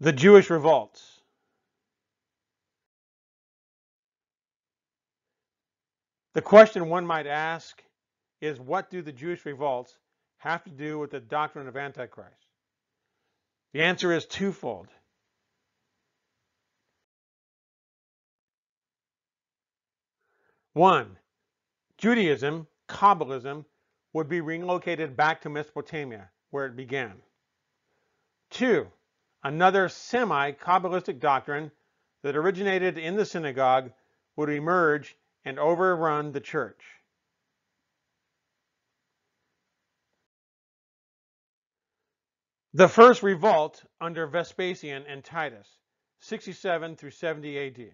The Jewish revolts. The question one might ask is, what do the Jewish revolts have to do with the doctrine of Antichrist? The answer is twofold. One, Judaism, Kabbalism, would be relocated back to Mesopotamia, where it began. Two, another semi-Kabbalistic doctrine that originated in the synagogue would emerge and overrun the church. The first revolt under Vespasian and Titus, 67 through 70 AD.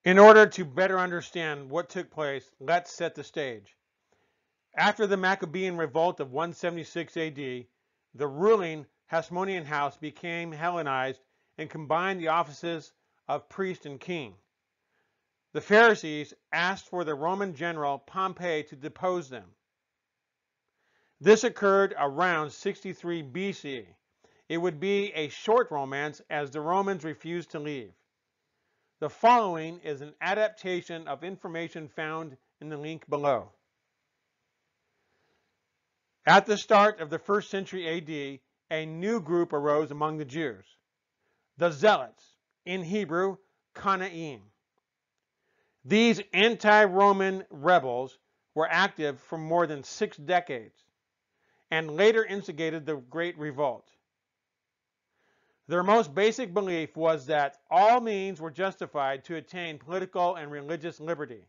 In order to better understand what took place, let's set the stage. After the Maccabean revolt of 176 AD, the ruling Hasmonean house became Hellenized and combined the offices of priest and king. The Pharisees asked for the Roman general Pompey to depose them. This occurred around 63 BC. It would be a short romance as the Romans refused to leave. The following is an adaptation of information found in the link below. At the start of the 1st century AD, a new group arose among the Jews, the Zealots, in Hebrew, Kanaim. These anti-Roman rebels were active for more than 6 decades and later instigated the Great Revolt. Their most basic belief was that all means were justified to attain political and religious liberty.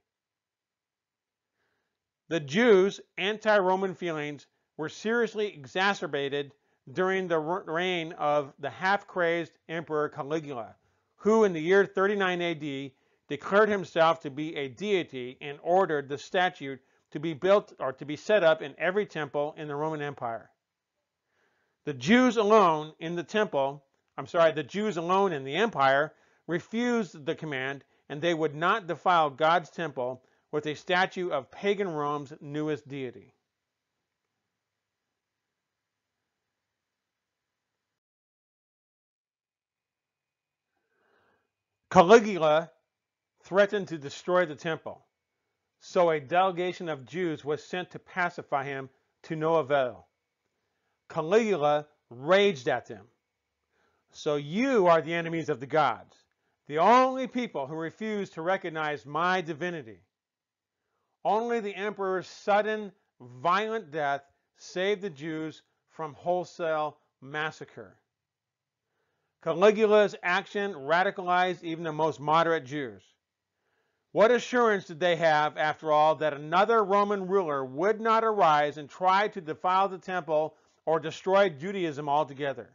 The Jews' anti-Roman feelings were seriously exacerbated during the reign of the half-crazed Emperor Caligula, who in the year 39 AD declared himself to be a deity and ordered the statue to be built or to be set up in every temple in the Roman Empire. The Jews alone in the empire refused the command, and they would not defile God's temple with a statue of pagan Rome's newest deity. Caligula threatened to destroy the temple, so a delegation of Jews was sent to pacify him to no avail. Caligula raged at them. So you are the enemies of the gods, the only people who refuse to recognize my divinity. Only the emperor's sudden, violent death saved the Jews from wholesale massacre. Caligula's action radicalized even the most moderate Jews. What assurance did they have, after all, that another Roman ruler would not arise and try to defile the temple or destroy Judaism altogether?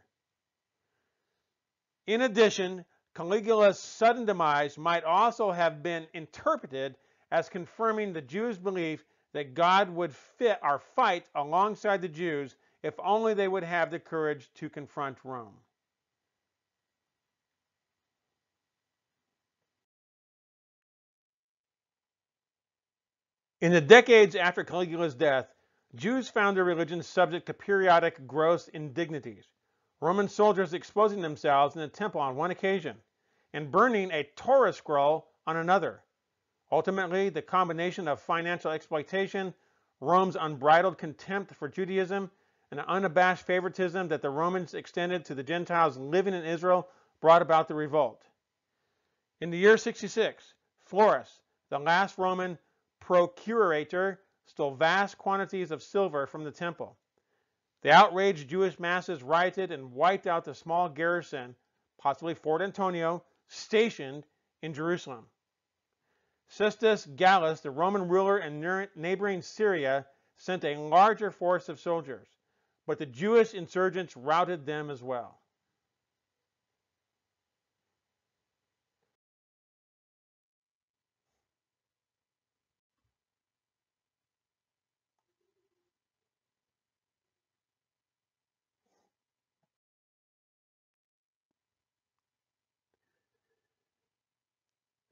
In addition, Caligula's sudden demise might also have been interpreted as confirming the Jews' belief that God would fight alongside the Jews if only they would have the courage to confront Rome. In the decades after Caligula's death, Jews found their religion subject to periodic gross indignities. Roman soldiers exposing themselves in the temple on one occasion and burning a Torah scroll on another. Ultimately, the combination of financial exploitation, Rome's unbridled contempt for Judaism, and an unabashed favoritism that the Romans extended to the Gentiles living in Israel brought about the revolt. In the year 66, Florus, the last Roman procurator, stole vast quantities of silver from the temple. The outraged Jewish masses rioted and wiped out the small garrison, possibly Fort Antonio, stationed in Jerusalem. Cestus Gallus, the Roman ruler in neighboring Syria, sent a larger force of soldiers, but the Jewish insurgents routed them as well.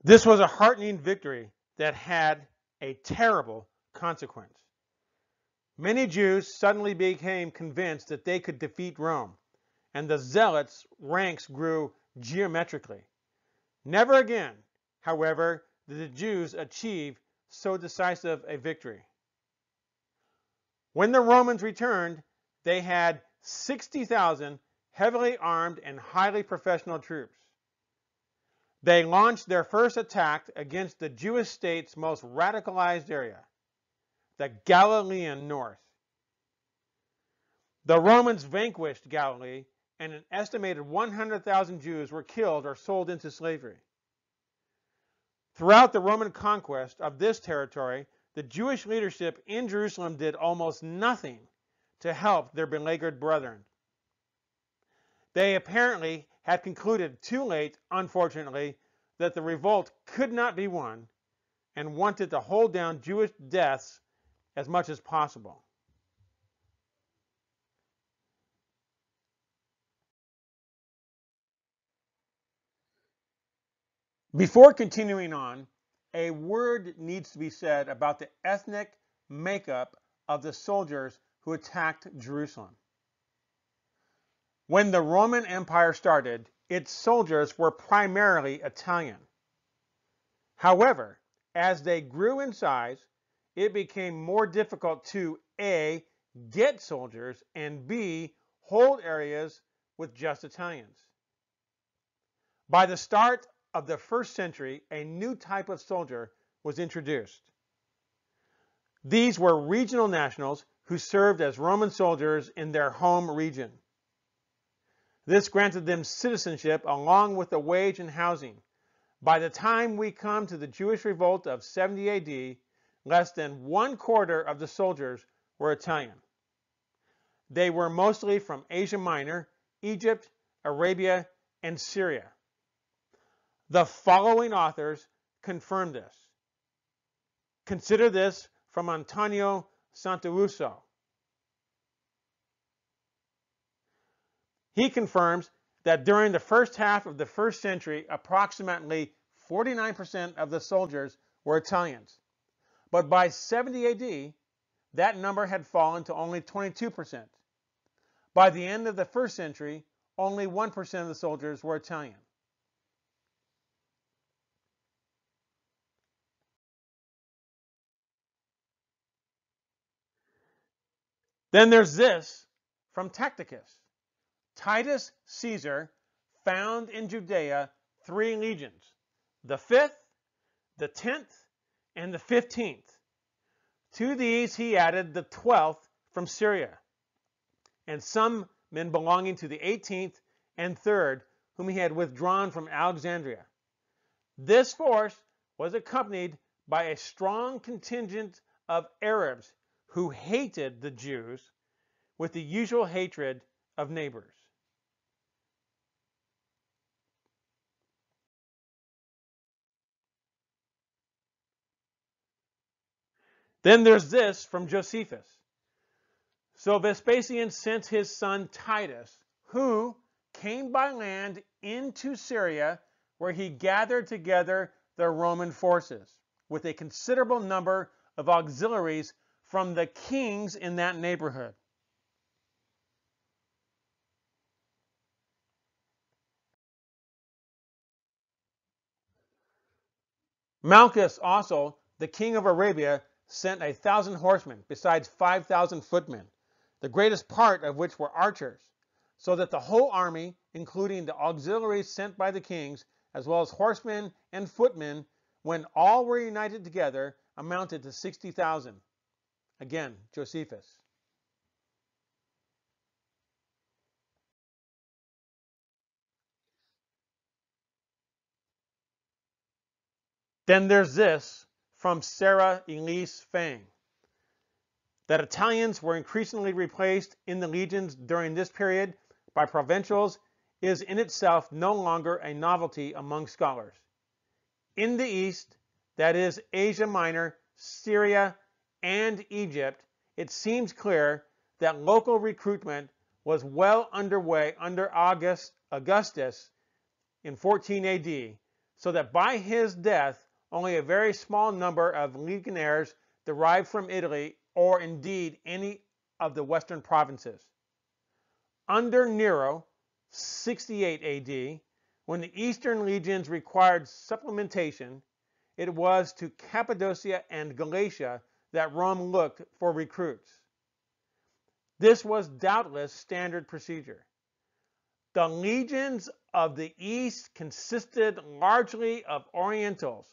This was a heartening victory that had a terrible consequence. Many Jews suddenly became convinced that they could defeat Rome, and the zealots' ranks grew geometrically. Never again, however, did the Jews achieve so decisive a victory. When the Romans returned, they had 60,000 heavily armed and highly professional troops. They launched their first attack against the Jewish state's most radicalized area, the Galilean north. The Romans vanquished Galilee, and an estimated 100,000 Jews were killed or sold into slavery. Throughout the Roman conquest of this territory, the Jewish leadership in Jerusalem did almost nothing to help their beleaguered brethren. They apparently had concluded too late, unfortunately, that the revolt could not be won, and wanted to hold down Jewish deaths as much as possible. Before continuing on, a word needs to be said about the ethnic makeup of the soldiers who attacked Jerusalem. When the Roman Empire started, its soldiers were primarily Italian. However, as they grew in size, it became more difficult to A, get soldiers, and B, hold areas with just Italians. By the start of the 1st century, a new type of soldier was introduced. These were regional nationals who served as Roman soldiers in their home region. This granted them citizenship along with a wage and housing. By the time we come to the Jewish revolt of 70 AD, less than 1/4 of the soldiers were Italian. They were mostly from Asia Minor, Egypt, Arabia, and Syria. The following authors confirm this. Consider this from Antonio Santarusso. He confirms that during the first half of the 1st century, approximately 49% of the soldiers were Italians. But by 70 AD, that number had fallen to only 22%. By the end of the 1st century, only 1% of the soldiers were Italian. Then there's this from Tacitus. Titus Caesar found in Judea 3 legions, the 5th, the 10th, and the 15th. To these he added the 12th from Syria, and some men belonging to the 18th and 3rd, whom he had withdrawn from Alexandria. This force was accompanied by a strong contingent of Arabs who hated the Jews with the usual hatred of neighbors. Then there's this from Josephus. So Vespasian sent his son Titus, who came by land into Syria, where he gathered together the Roman forces, with a considerable number of auxiliaries from the kings in that neighborhood. Malchus also, the king of Arabia, sent 1,000 horsemen, besides 5,000 footmen, the greatest part of which were archers, so that the whole army, including the auxiliaries sent by the kings, as well as horsemen and footmen, when all were united together, amounted to 60,000. Again, Josephus. Then there's this from Sarah Elise Fang, that Italians were increasingly replaced in the legions during this period by provincials is in itself no longer a novelty among scholars. In the East, that is Asia Minor, Syria, and Egypt, it seems clear that local recruitment was well underway under Augustus in 14 AD, so that by his death, only a very small number of legionaries derived from Italy or indeed any of the western provinces. Under Nero, 68 AD, when the eastern legions required supplementation, it was to Cappadocia and Galatia that Rome looked for recruits. This was doubtless standard procedure. The legions of the East consisted largely of Orientals,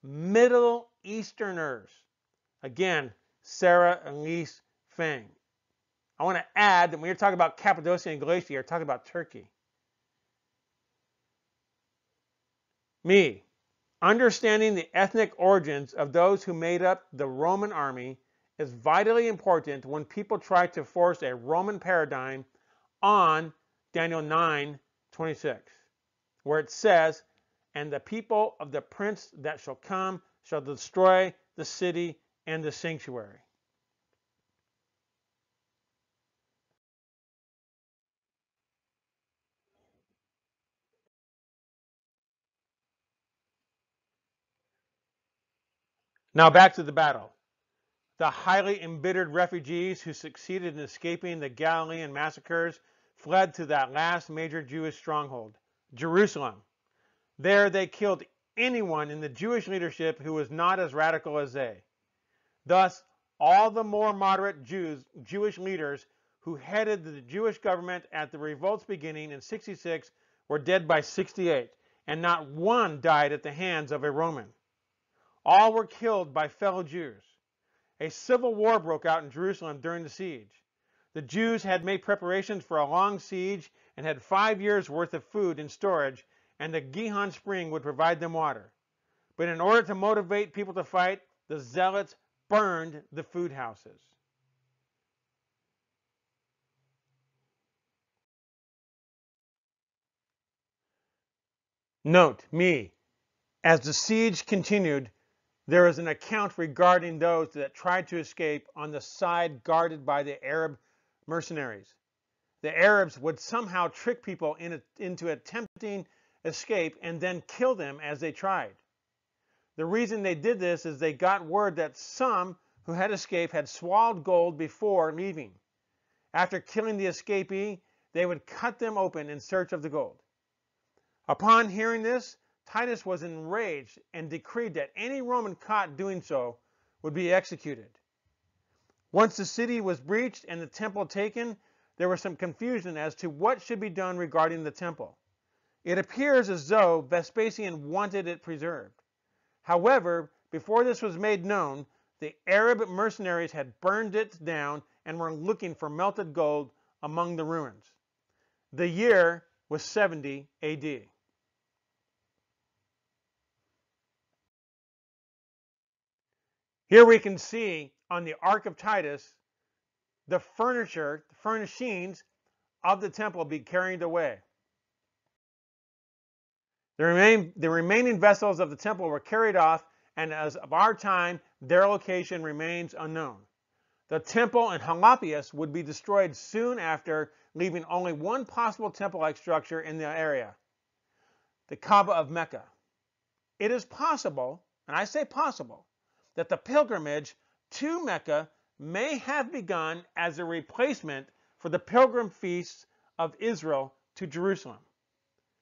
Middle Easterners. Again, Sarah Elise Fang. I want to add that when you're talking about Cappadocia and Galatia, you're talking about Turkey. Me. Understanding the ethnic origins of those who made up the Roman army is vitally important when people try to force a Roman paradigm on Daniel 9:26, where it says, "And the people of the prince that shall come shall destroy the city and the sanctuary." Now back to the battle. The highly embittered refugees who succeeded in escaping the Galilean massacres fled to that last major Jewish stronghold, Jerusalem. There they killed anyone in the Jewish leadership who was not as radical as they. Thus, all the more moderate Jewish leaders who headed the Jewish government at the revolt's beginning in 66 were dead by 68, and not one died at the hands of a Roman. All were killed by fellow Jews. A civil war broke out in Jerusalem during the siege. The Jews had made preparations for a long siege and had 5 years' worth of food in storage, and the Gihon spring would provide them water. But in order to motivate people to fight, the zealots burned the food houses. Note, me, as the siege continued, there is an account regarding those that tried to escape on the side guarded by the Arab mercenaries. The Arabs would somehow trick people into attempting escape and then kill them as they tried. The reason they did this is they got word that some who had escaped had swallowed gold before leaving. After killing the escapee, they would cut them open in search of the gold. Upon hearing this, Titus was enraged and decreed that any Roman caught doing so would be executed. Once the city was breached and the temple taken, there was some confusion as to what should be done regarding the temple. It appears as though Vespasian wanted it preserved. However, before this was made known, the Arab mercenaries had burned it down and were looking for melted gold among the ruins. The year was 70 AD. Here we can see on the Ark of Titus the furnishings of the temple be carried away. The remaining vessels of the temple were carried off, and as of our time, their location remains unknown. The temple in Holopius would be destroyed soon after, leaving only one possible temple-like structure in the area, the Kaaba of Mecca. It is possible, and I say possible, that the pilgrimage to Mecca may have begun as a replacement for the pilgrim feasts of Israel to Jerusalem.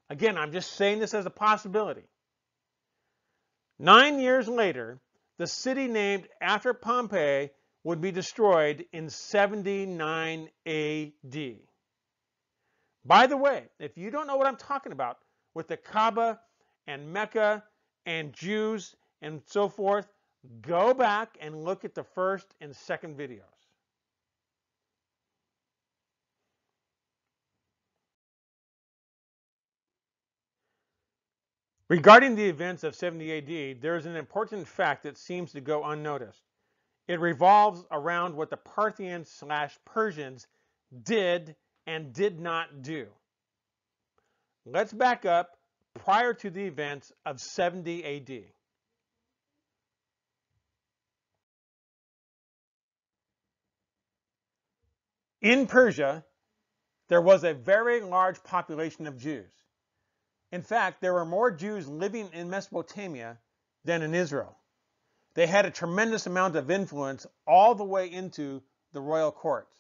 Again, I'm just saying this as a possibility. 9 years later, the city named after Pompey would be destroyed in 79 AD. By the way, if you don't know what I'm talking about with the Kaaba and Mecca and Jews and so forth, go back and look at the first and second videos. Regarding the events of 70 AD, there is an important fact that seems to go unnoticed. It revolves around what the Parthians/Persians did and did not do. Let's back up prior to the events of 70 AD. In Persia, there was a very large population of Jews. In fact, there were more Jews living in Mesopotamia than in Israel. They had a tremendous amount of influence all the way into the royal courts.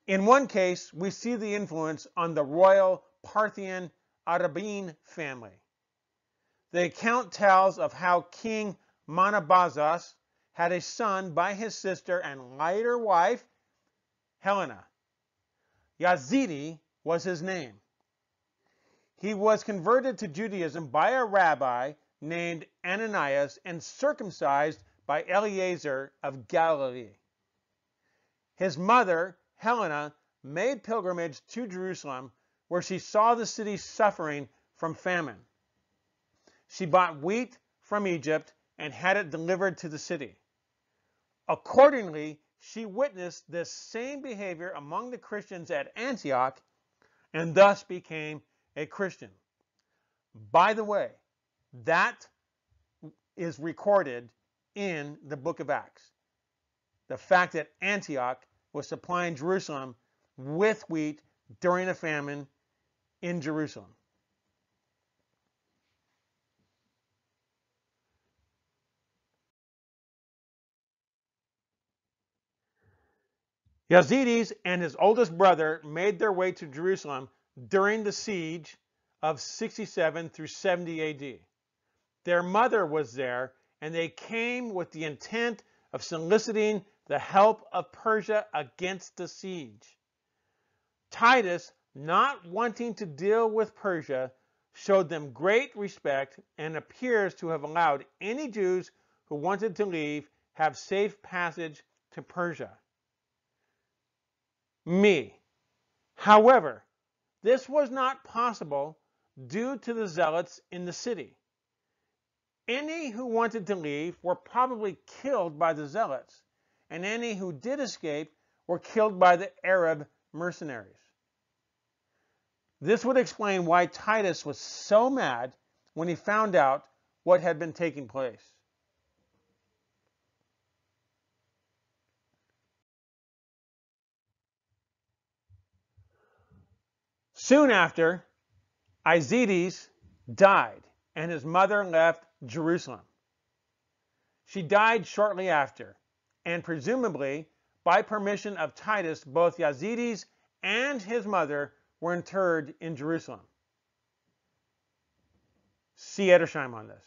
In one case, we see the influence on the royal Parthian Arabine family. The account tells of how King Manabazas had a son by his sister and later wife, Helena. Yazidi was his name. He was converted to Judaism by a rabbi named Ananias and circumcised by Eleazar of Galilee. His mother, Helena, made pilgrimage to Jerusalem, where she saw the city suffering from famine. She bought wheat from Egypt and had it delivered to the city. Accordingly, she witnessed this same behavior among the Christians at Antioch and thus became a Christian. By the way, that is recorded in the book of Acts. The fact that Antioch was supplying Jerusalem with wheat during a famine in Jerusalem. Yazidis and his oldest brother made their way to Jerusalem during the siege of 67 through 70 AD. Their mother was there, and they came with the intent of soliciting the help of Persia against the siege. Titus, not wanting to deal with Persia, showed them great respect and appears to have allowed any Jews who wanted to leave have safe passage to Persia. However, this was not possible due to the zealots in the city. Any who wanted to leave were probably killed by the zealots, and any who did escape were killed by the Arab mercenaries. This would explain why Titus was so mad when he found out what had been taking place. Soon after, Yazidis died, and his mother left Jerusalem. She died shortly after, and presumably, by permission of Titus, both Yazidis and his mother were interred in Jerusalem. See Edersheim on this.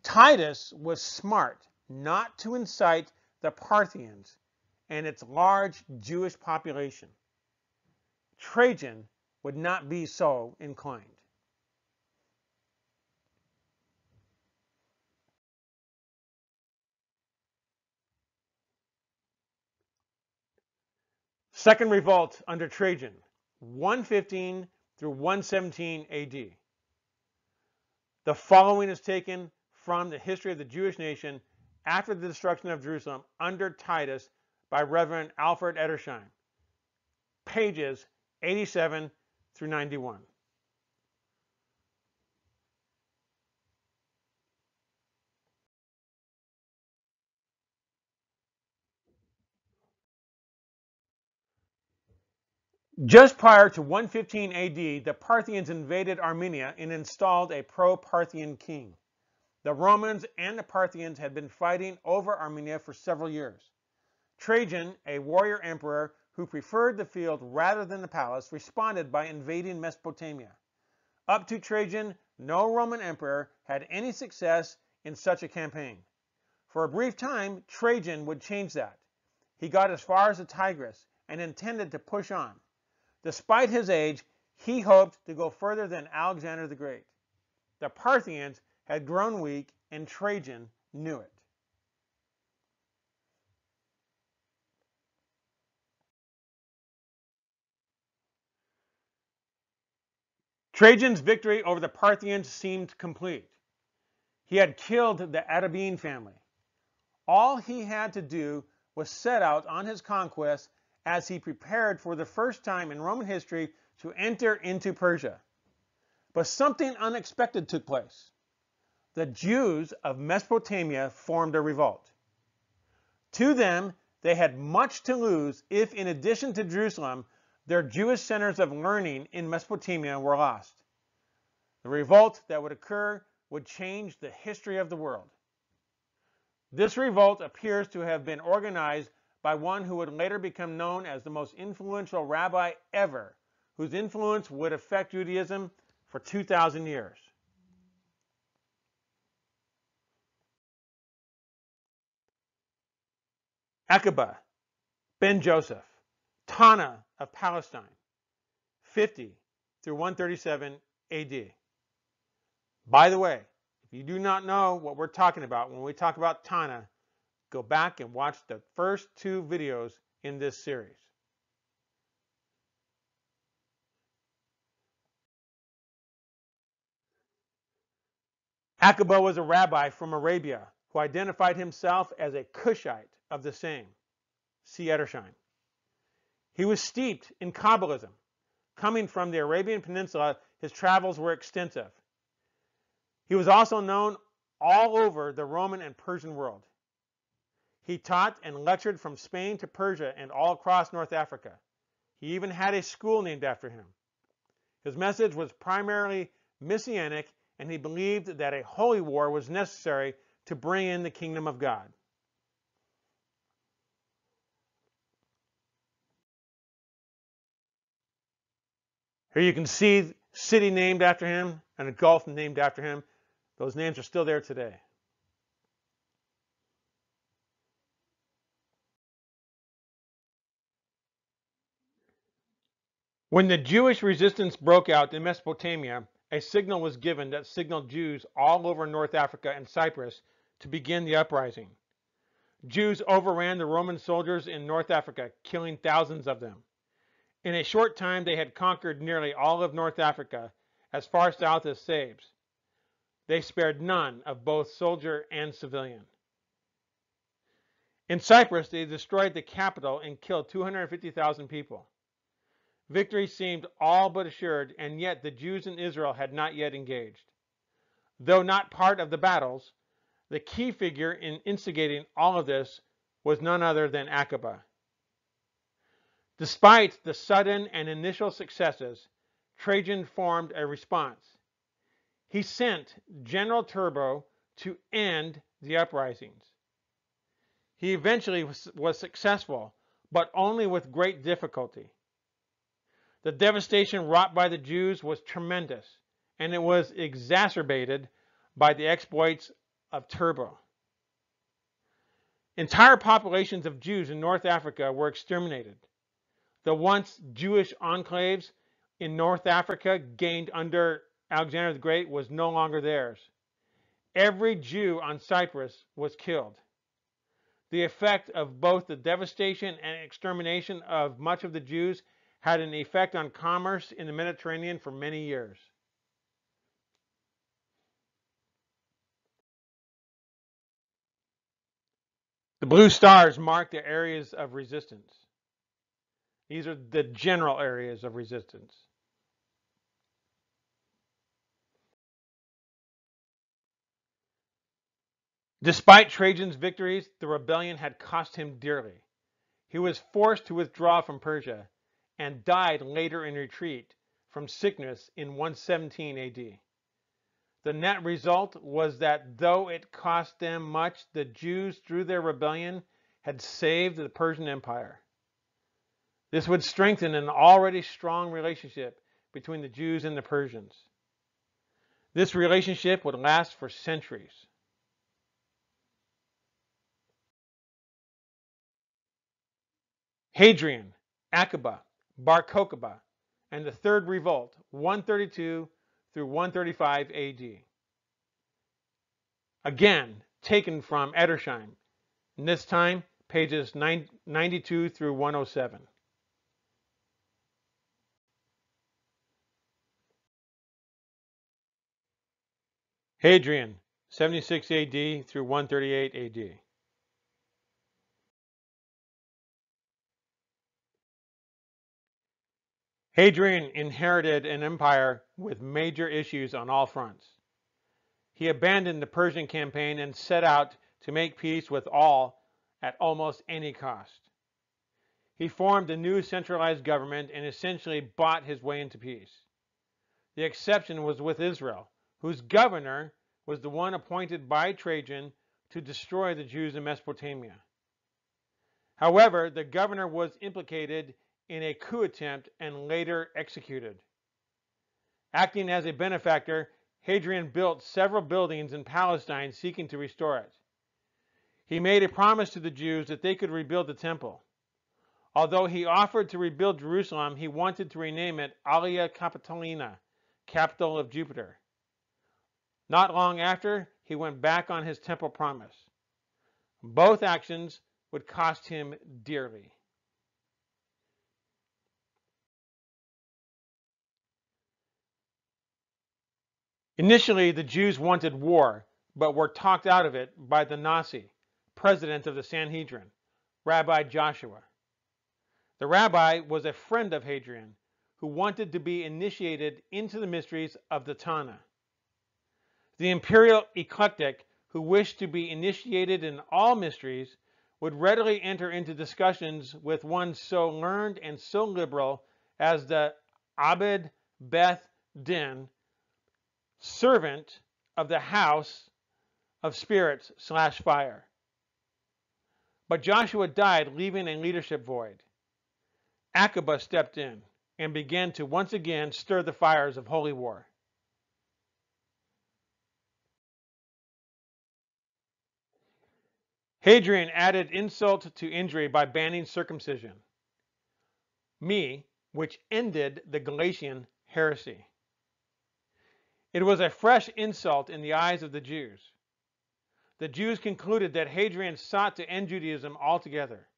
Titus was smart not to incite the Parthians and its large Jewish population. Trajan would not be so inclined. Second revolt under Trajan, 115 through 117 AD. The following is taken from the history of the Jewish nation after the destruction of Jerusalem under Titus by Reverend Alfred Edersheim, pages 87 through 91. Just prior to 115 AD, the Parthians invaded Armenia and installed a pro-Parthian king. The Romans and the Parthians had been fighting over Armenia for several years. Trajan, a warrior emperor who preferred the field rather than the palace, responded by invading Mesopotamia. Up to Trajan, no Roman emperor had any success in such a campaign. For a brief time, Trajan would change that. He got as far as the Tigris and intended to push on. Despite his age, he hoped to go further than Alexander the Great. The Parthians had grown weak, and Trajan knew it. Trajan's victory over the Parthians seemed complete. He had killed the Arabine family. All he had to do was set out on his conquest as he prepared for the first time in Roman history to enter into Persia. But something unexpected took place. The Jews of Mesopotamia formed a revolt. To them, they had much to lose if, in addition to Jerusalem, their Jewish centers of learning in Mesopotamia were lost. The revolt that would occur would change the history of the world. This revolt appears to have been organized by one who would later become known as the most influential rabbi ever, whose influence would affect Judaism for 2,000 years. Akiba ben Joseph, Tana of Palestine, 50 through 137 AD. By the way, if you do not know what we're talking about when we talk about Tana, go back and watch the first 2 videos in this series. Akiba was a rabbi from Arabia who identified himself as a Cushite of the same. See Erection. He was steeped in Kabbalism. Coming from the Arabian Peninsula, his travels were extensive. He was also known all over the Roman and Persian world. He taught and lectured from Spain to Persia and all across North Africa. He even had a school named after him. His message was primarily messianic, and he believed that a holy war was necessary to bring in the kingdom of God. Here you can see a city named after him and a gulf named after him. Those names are still there today. When the Jewish resistance broke out in Mesopotamia, a signal was given that signaled Jews all over North Africa and Cyprus to begin the uprising. Jews overran the Roman soldiers in North Africa, killing thousands of them. In a short time, they had conquered nearly all of North Africa, as far south as Thebes. They spared none of both soldier and civilian. In Cyprus, they destroyed the capital and killed 250,000 people. Victory seemed all but assured, and yet the Jews in Israel had not yet engaged. Though not part of the battles, the key figure in instigating all of this was none other than Akiba. Despite the sudden and initial successes, Trajan formed a response. He sent General Turbo to end the uprisings. He eventually was successful, but only with great difficulty. The devastation wrought by the Jews was tremendous, and it was exacerbated by the exploits of Turbo. Entire populations of Jews in North Africa were exterminated. The once Jewish enclaves in North Africa gained under Alexander the Great was no longer theirs. Every Jew on Cyprus was killed. The effect of both the devastation and extermination of much of the Jews had an effect on commerce in the Mediterranean for many years. The blue stars mark the areas of resistance. These are the general areas of resistance. Despite Trajan's victories, the rebellion had cost him dearly. He was forced to withdraw from Persia and died later in retreat from sickness in 117 AD. The net result was that though it cost them much, the Jews, through their rebellion, had saved the Persian Empire. This would strengthen an already strong relationship between the Jews and the Persians. This relationship would last for centuries. Hadrian, Akiba, Bar Kokhba, and the Third Revolt, 132 through 135 AD. Again, taken from Edersheim, and this time pages 92 through 107. Hadrian, 76 AD through 138 AD. Hadrian inherited an empire with major issues on all fronts. He abandoned the Persian campaign and set out to make peace with all at almost any cost. He formed a new centralized government and essentially bought his way into peace. The exception was with Israel, whose governor was the one appointed by Trajan to destroy the Jews in Mesopotamia. However, the governor was implicated in a coup attempt and later executed. Acting as a benefactor, Hadrian built several buildings in Palestine seeking to restore it. He made a promise to the Jews that they could rebuild the temple. Although he offered to rebuild Jerusalem, he wanted to rename it Alia Capitolina, capital of Jupiter. Not long after, he went back on his temple promise. Both actions would cost him dearly. Initially, the Jews wanted war, but were talked out of it by the Nasi, president of the Sanhedrin, Rabbi Joshua. The rabbi was a friend of Hadrian, who wanted to be initiated into the mysteries of the Tanna. The imperial eclectic, who wished to be initiated in all mysteries, would readily enter into discussions with one so learned and so liberal as the Abed Beth Din, servant of the house of spirits / fire. But Joshua died, leaving a leadership void. Akiba stepped in and began to once again stir the fires of holy war. Hadrian added insult to injury by banning circumcision, which ended the Galatian heresy. It was a fresh insult in the eyes of the Jews. The Jews concluded that Hadrian sought to end Judaism altogether.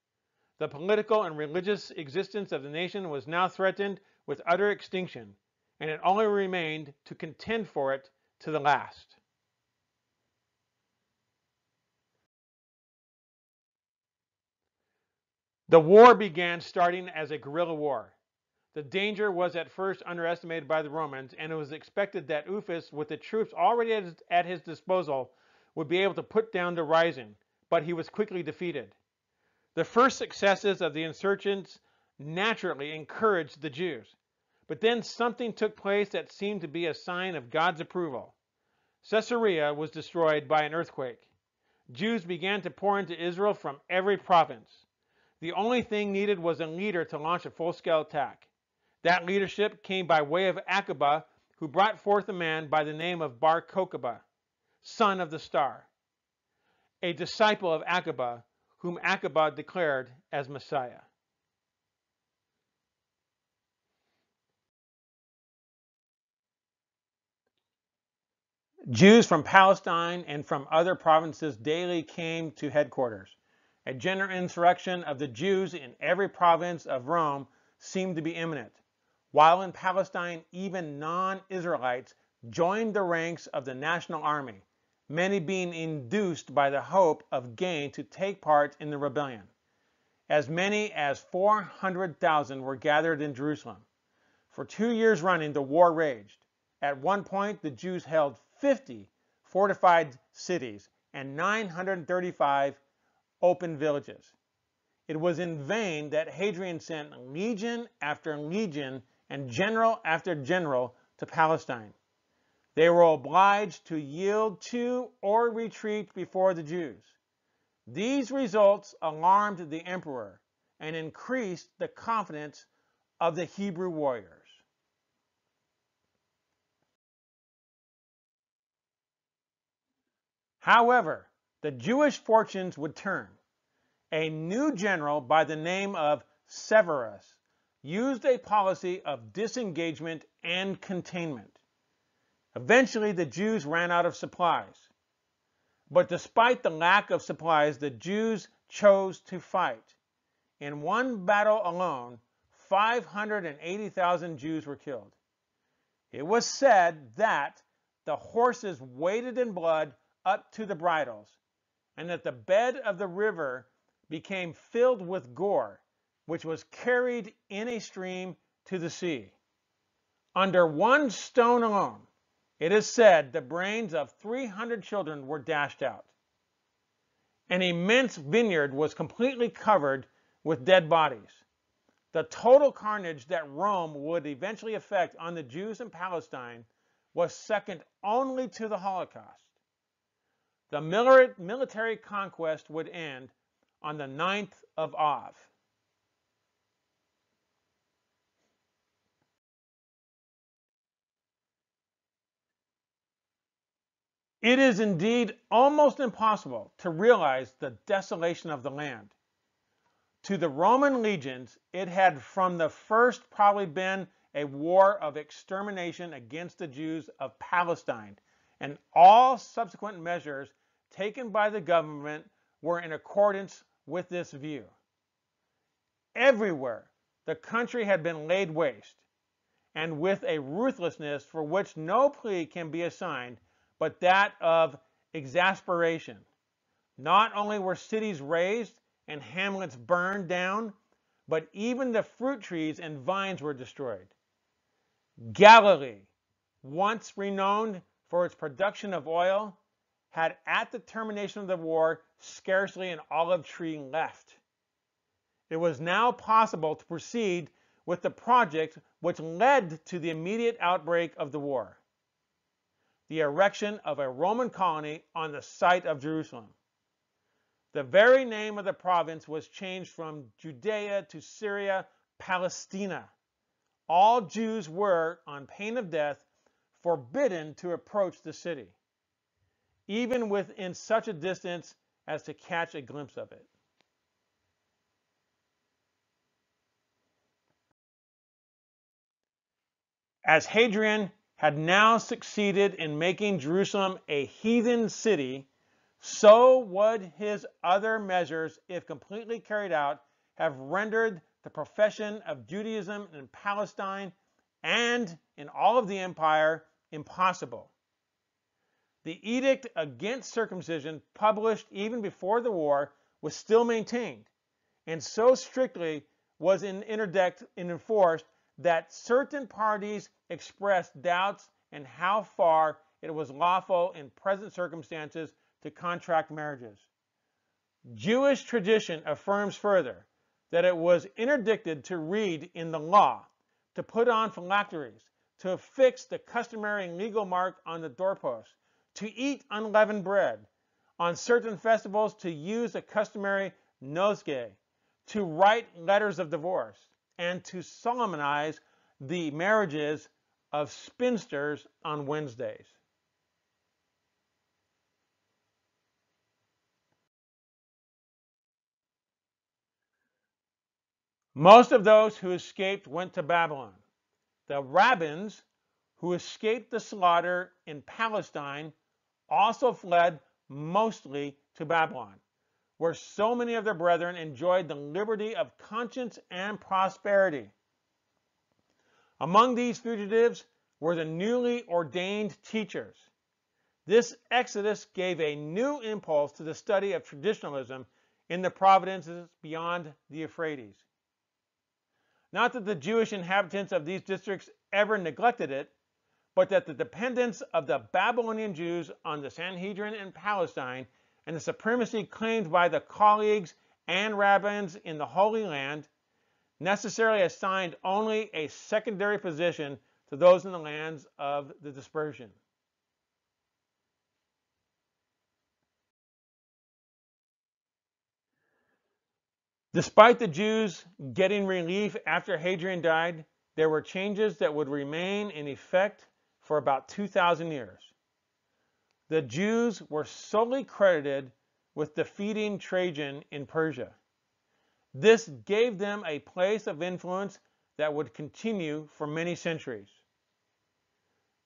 The political and religious existence of the nation was now threatened with utter extinction, and it only remained to contend for it to the last. The war began starting as a guerrilla war. The danger was at first underestimated by the Romans, and it was expected that Ufus, with the troops already at his disposal, would be able to put down the rising, but he was quickly defeated. The first successes of the insurgents naturally encouraged the Jews, but then something took place that seemed to be a sign of God's approval. Caesarea was destroyed by an earthquake. Jews began to pour into Israel from every province. The only thing needed was a leader to launch a full-scale attack. That leadership came by way of Akiba, who brought forth a man by the name of Bar Kokhba, son of the star, a disciple of Akiba, whom Akiba declared as Messiah. Jews from Palestine and from other provinces daily came to headquarters. A general insurrection of the Jews in every province of Rome seemed to be imminent, while in Palestine even non-Israelites joined the ranks of the national army, many being induced by the hope of gain to take part in the rebellion. As many as 400,000 were gathered in Jerusalem. For 2 years running, the war raged. At one point, the Jews held 50 fortified cities and 935 open villages. It was in vain that Hadrian sent legion after legion and general after general to Palestine. They were obliged to yield to or retreat before the Jews. These results alarmed the emperor and increased the confidence of the Hebrew warriors. However, the Jewish fortunes would turn. A new general by the name of Severus used a policy of disengagement and containment. Eventually, the Jews ran out of supplies. But despite the lack of supplies, the Jews chose to fight. In one battle alone, 580,000 Jews were killed. It was said that the horses waded in blood up to the bridles, and that the bed of the river became filled with gore, which was carried in a stream to the sea. Under one stone alone, it is said the brains of 300 children were dashed out. An immense vineyard was completely covered with dead bodies. The total carnage that Rome would eventually effect on the Jews in Palestine was second only to the Holocaust. The military conquest would end on the 9th of Av. It is indeed almost impossible to realize the desolation of the land. To the Roman legions, it had from the first probably been a war of extermination against the Jews of Palestine, and all subsequent measures taken by the government were in accordance with this view. Everywhere, the country had been laid waste, and with a ruthlessness for which no plea can be assigned but that of exasperation. Not only were cities razed and hamlets burned down, but even the fruit trees and vines were destroyed. Galilee, once renowned for its production of oil, had at the termination of the war scarcely an olive tree left. It was now possible to proceed with the project which led to the immediate outbreak of the war: the erection of a Roman colony on the site of Jerusalem. The very name of the province was changed from Judea to Syria Palestina. All Jews were, on pain of death, forbidden to approach the city, even within such a distance as to catch a glimpse of it. As Hadrian had now succeeded in making Jerusalem a heathen city, so would his other measures, if completely carried out, have rendered the profession of Judaism in Palestine and in all of the empire impossible. The edict against circumcision, published even before the war, was still maintained, and so strictly was it interdicted and enforced that certain parties expressed doubts in how far it was lawful in present circumstances to contract marriages. Jewish tradition affirms further that it was interdicted to read in the law, to put on phylacteries, to affix the customary legal mark on the doorpost, to eat unleavened bread, on certain festivals to use the customary nosegay, to write letters of divorce, and to solemnize the marriages of spinsters on Wednesdays. Most of those who escaped went to Babylon. The rabbins who escaped the slaughter in Palestine also fled mostly to Babylon, where so many of their brethren enjoyed the liberty of conscience and prosperity. Among these fugitives were the newly ordained teachers. This exodus gave a new impulse to the study of traditionalism in the provinces beyond the Euphrates. Not that the Jewish inhabitants of these districts ever neglected it, but that the dependence of the Babylonian Jews on the Sanhedrin in Palestine and the supremacy claimed by the colleagues and rabbins in the Holy Land necessarily assigned only a secondary position to those in the lands of the dispersion. Despite the Jews getting relief after Hadrian died, there were changes that would remain in effect for about 2,000 years. The Jews were solely credited with defeating Trajan in Persia. This gave them a place of influence that would continue for many centuries.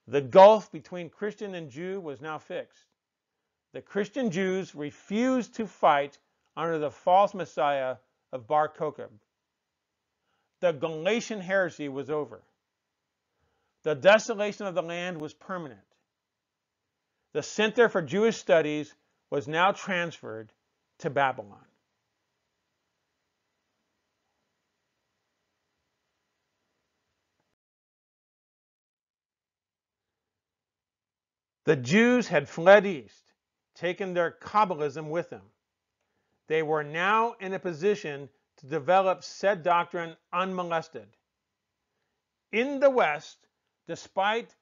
The gulf between Christian and Jew was now fixed. The Christian Jews refused to fight under the false Messiah of Bar Kokhba. The Galatian heresy was over. The desolation of the land was permanent. The center for Jewish studies was now transferred to Babylon. The Jews had fled east, taken their Kabbalism with them. They were now in a position to develop said doctrine unmolested. In the West, despite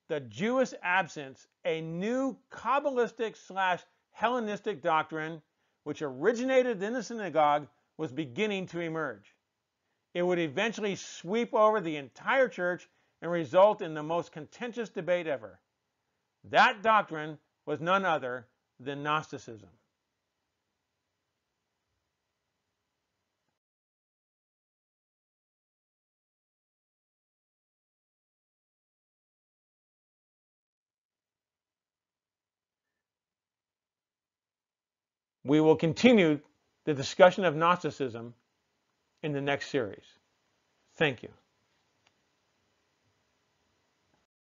the Jewish absence, a new Kabbalistic / Hellenistic doctrine, which originated in the synagogue, was beginning to emerge. It would eventually sweep over the entire church and result in the most contentious debate ever. That doctrine was none other than Gnosticism. We will continue the discussion of Gnosticism in the next series. Thank you.